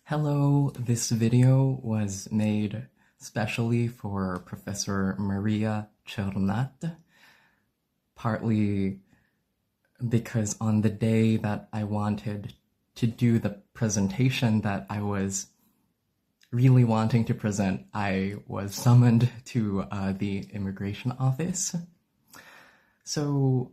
Hello, this video was made specially for Professor Maria Chernat, partly because on the day that I wanted to do the presentation that I was really wanting to present, I was summoned to the immigration office. So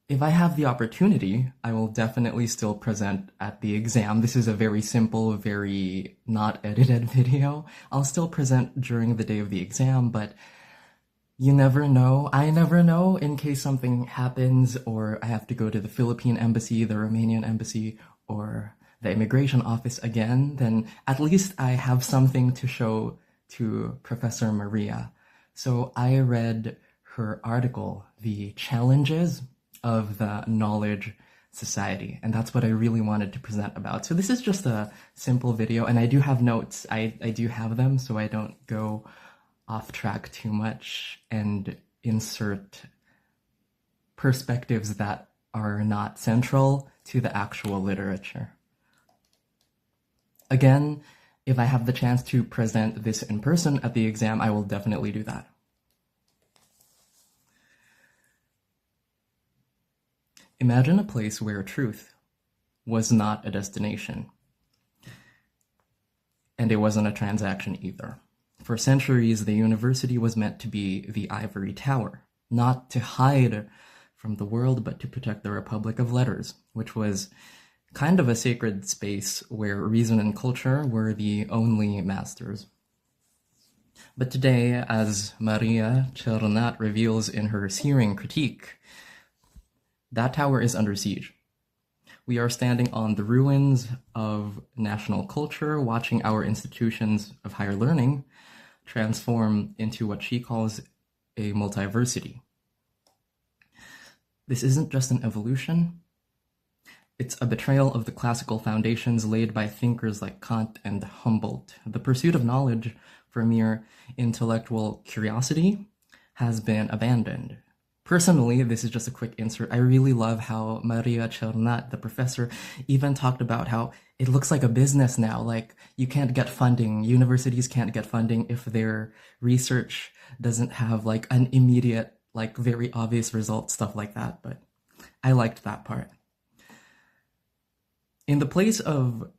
if I have the opportunity, I will definitely still present at the exam. This is a very simple, very not edited video. I'll still present during the day of the exam, but you never know. I never know in case something happens or I have to go to the Philippine embassy, the Romanian embassy, or the immigration office again, then at least I have something to show to Professor Maria. So I read her article, The Challenges of the Knowledge Society, and that's what I really wanted to present about. So this is just a simple video, and I do have notes. I do have them, so I don't go off track too much and insert perspectives that are not central to the actual literature. Again, if I have the chance to present this in person at the exam, I will definitely do that. Imagine a place where truth was not a destination, and it wasn't a transaction either. For centuries, the university was meant to be the ivory tower, not to hide from the world, but to protect the Republic of Letters, which was kind of a sacred space where reason and culture were the only masters. But today, as Maria Chernat reveals in her searing critique, that tower is under siege. We are standing on the ruins of national culture, watching our institutions of higher learning transform into what she calls a multiversity. This isn't just an evolution, it's a betrayal of the classical foundations laid by thinkers like Kant and Humboldt. The pursuit of knowledge for mere intellectual curiosity has been abandoned. Personally, this is just a quick insert. I really love how Maria Chernat, the professor, even talked about how it looks like a business now. Like, you can't get funding. Universities can't get funding if their research doesn't have like an immediate, like very obvious result, stuff like that. But I liked that part. In the place of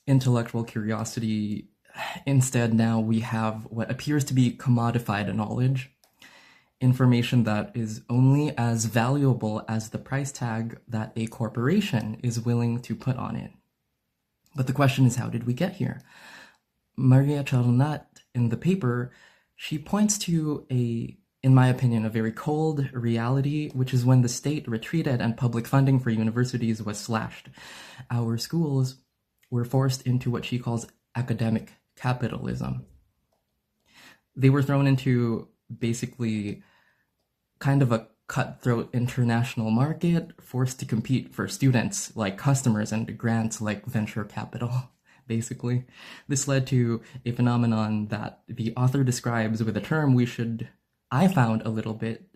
intellectual curiosity, instead now we have what appears to be commodified knowledge. Information that is only as valuable as the price tag that a corporation is willing to put on it. But the question is, how did we get here? Maria Chernat, in the paper, she points to in my opinion, a very cold reality, which is when the state retreated and public funding for universities was slashed. Our schools were forced into what she calls academic capitalism. They were thrown into basically kind of a cutthroat international market, forced to compete for students like customers and grants like venture capital, basically. This led to a phenomenon that the author describes with a term I found a little bit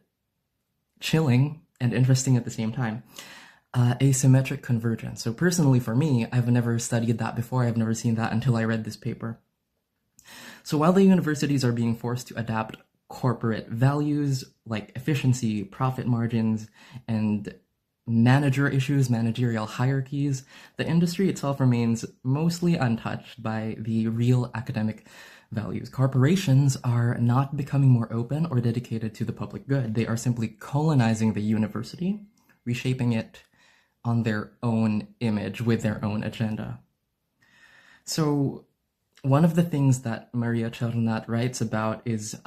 chilling and interesting at the same time. Asymmetric convergence. So personally for me, I've never studied that before. I've never seen that until I read this paper. So while the universities are being forced to adapt corporate values like efficiency, profit margins, and managerial hierarchies, the industry itself remains mostly untouched by the real academic values. Corporations are not becoming more open or dedicated to the public good. They are simply colonizing the university, reshaping it on their own image with their own agenda. So one of the things that Maria Chernat writes about is,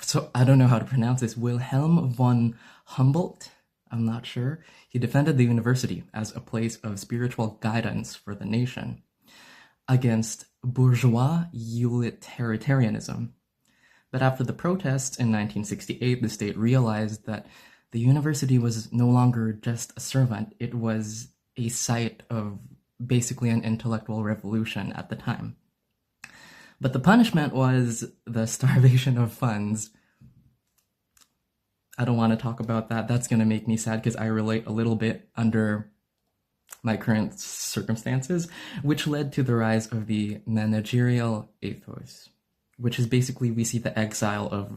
so I don't know how to pronounce this, Wilhelm von Humboldt, I'm not sure. He defended the university as a place of spiritual guidance for the nation against bourgeois utilitarianism. But after the protests in 1968, the state realized that the university was no longer just a servant. It was a site of basically an intellectual revolution at the time. But the punishment was the starvation of funds. I don't want to talk about that. That's going to make me sad because I relate a little bit under my current circumstances, which led to the rise of the managerial ethos, which is basically we see the exile of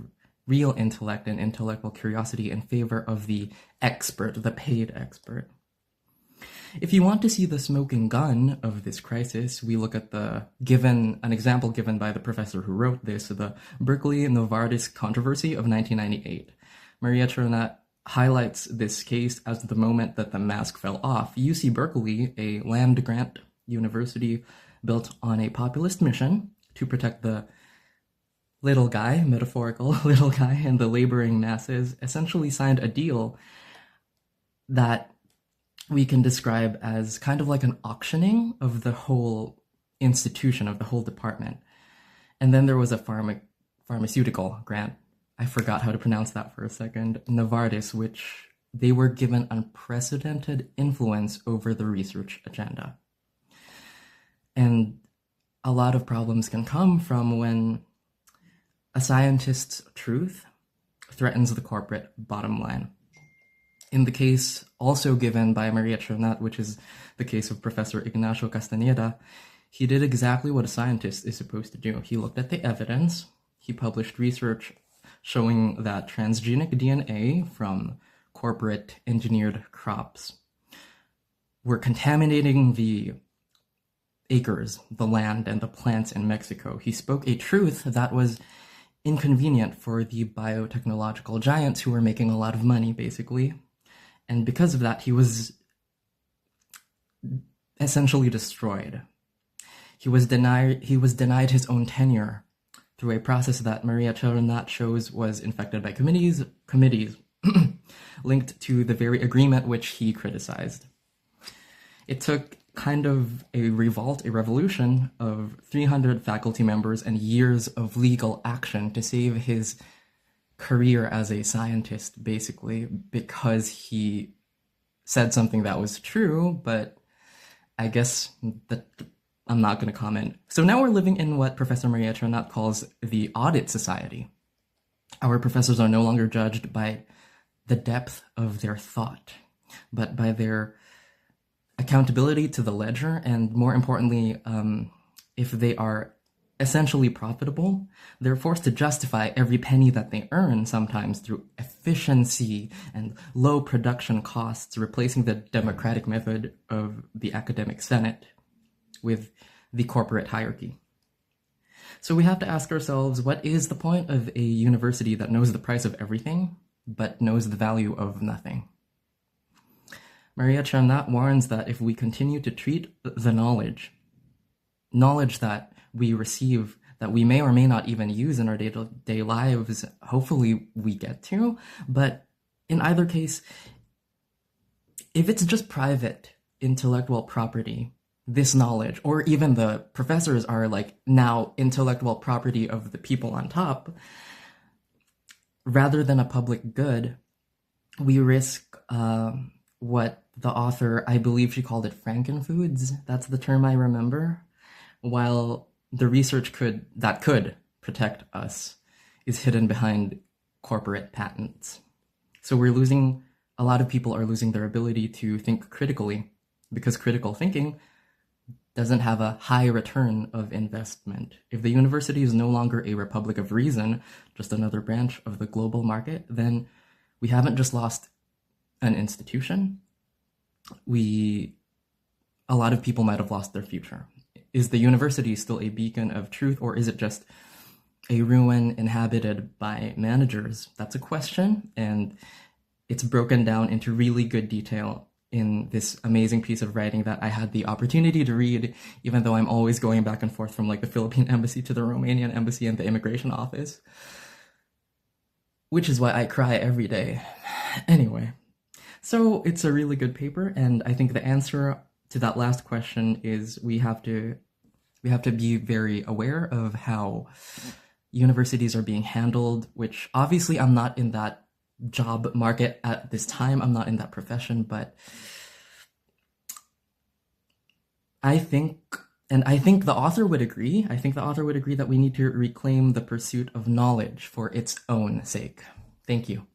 real intellect and intellectual curiosity in favor of the expert, the paid expert. If you want to see the smoking gun of this crisis, we look at an example given by the professor who wrote this, the Berkeley-Novartis controversy of 1998. Maria Tronat highlights this case as the moment that the mask fell off. UC Berkeley, a land-grant university built on a populist mission to protect the little guy, metaphorical little guy, and the laboring masses, essentially signed a deal that we can describe as kind of like an auctioning of the whole institution, of the whole department. And then there was a pharmaceutical grant. I forgot how to pronounce that for a second. Novartis, which they were given unprecedented influence over the research agenda. And a lot of problems can come from when a scientist's truth threatens the corporate bottom line. In the case also given by Maria Tronat, which is the case of Professor Ignacio Castañeda, he did exactly what a scientist is supposed to do. He looked at the evidence, he published research showing that transgenic DNA from corporate engineered crops were contaminating the acres, the land, and the plants in Mexico. He spoke a truth that was inconvenient for the biotechnological giants who were making a lot of money, basically. And because of that, he was essentially destroyed. He was denied his own tenure through a process that Maria Tronat shows was infected by committees linked to the very agreement which he criticized. It took kind of a revolt, a revolution of 300 faculty members and years of legal action to save his career as a scientist, basically, because he said something that was true, but I guess that I'm not going to comment. So now we're living in what Professor Maria Tronat calls the audit society. Our professors are no longer judged by the depth of their thought, but by their accountability to the ledger, and more importantly, if they are essentially profitable, they're forced to justify every penny that they earn, sometimes through efficiency and low production costs, replacing the democratic method of the academic senate with the corporate hierarchy. So we have to ask ourselves, what is the point of a university that knows the price of everything, but knows the value of nothing? Maria Tronat warns that if we continue to treat the knowledge that we receive, that we may or may not even use in our day-to-day lives, hopefully we get to, but in either case, if it's just private intellectual property, this knowledge, or even the professors are like now intellectual property of the people on top, rather than a public good, we risk what the author, I believe she called it frankenfoods, that's the term I remember, while the research that could protect us is hidden behind corporate patents. So a lot of people are losing their ability to think critically, because critical thinking doesn't have a high return of investment. If the university is no longer a republic of reason, just another branch of the global market, then we haven't just lost an institution, a lot of people might have lost their future. Is the university still a beacon of truth, or is it just a ruin inhabited by managers? That's a question, and it's broken down into really good detail in this amazing piece of writing that I had the opportunity to read, even though I'm always going back and forth from like the Philippine embassy to the Romanian embassy and the immigration office, which is why I cry every day. Anyway, so it's a really good paper, and I think the answer to that last question is we have to be very aware of how universities are being handled, which obviously I'm not in that job market at this time. I'm not in that profession, but I think the author would agree. That we need to reclaim the pursuit of knowledge for its own sake. Thank you.